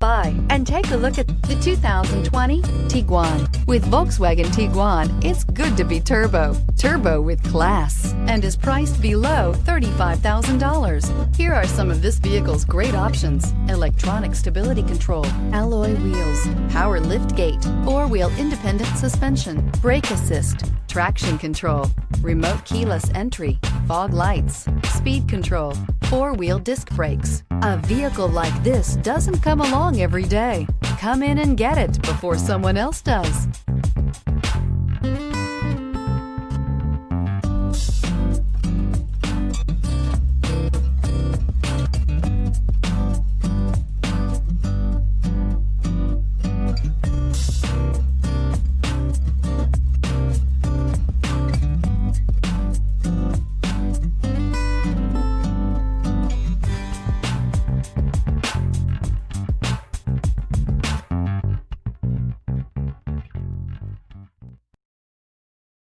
by and take a look at the 2020 Tiguan. With Volkswagen Tiguan, it's good to be turbo with class, and is priced below $35,000. Here are some of this vehicle's great options: electronic stability control, alloy wheels, power liftgate, four-wheel independent suspension, brake assist, traction control, remote keyless entry, fog lights, speed control, four-wheel disc brakes. A vehicle like this doesn't come along every day. Come in and get it before someone else does.